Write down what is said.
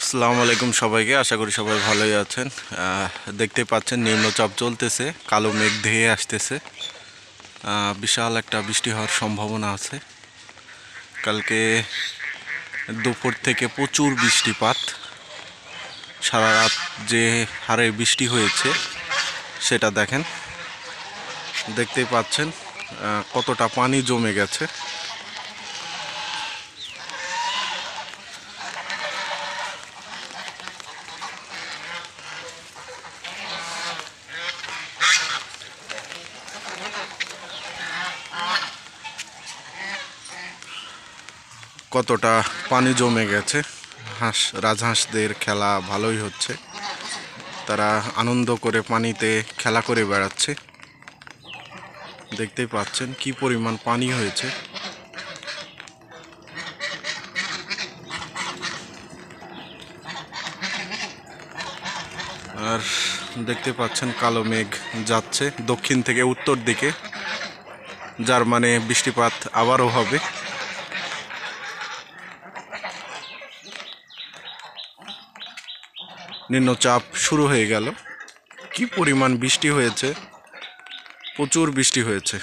আসসালামু আলাইকুম সবাইকে। আশা করি সবাই ভালোই আছেন। দেখতে পাচ্ছেন নিম্নচাপ চলতেছে, কালো মেঘ ধেয়ে আসতেছে। বিশাল একটা বৃষ্টি হওয়ার সম্ভাবনা আছে। কালকে দুপুর থেকে প্রচুর বৃষ্টিপাত, সারা রাত যে হারে বৃষ্টি হয়েছে সেটা দেখেন, দেখতেই পাচ্ছেন কতটা পানি জমে গেছে। কতটা পানি জমে গেছে। রাজহাঁসদের খেলা ভালোই হচ্ছে, তারা আনন্দ করে পানিতে খেলা করে বেড়াচ্ছে। দেখতেই পাচ্ছেন কি পরিমাণ পানি হয়েছে। আর দেখতে পাচ্ছেন কালো মেঘ যাচ্ছে দক্ষিণ থেকে উত্তর দিকে, যার মানে বৃষ্টিপাত আবারও হবে। নিম্নচাপ শুরু হয়ে গেল। কি পরিমাণ বৃষ্টি হয়েছে, প্রচুর বৃষ্টি হয়েছে।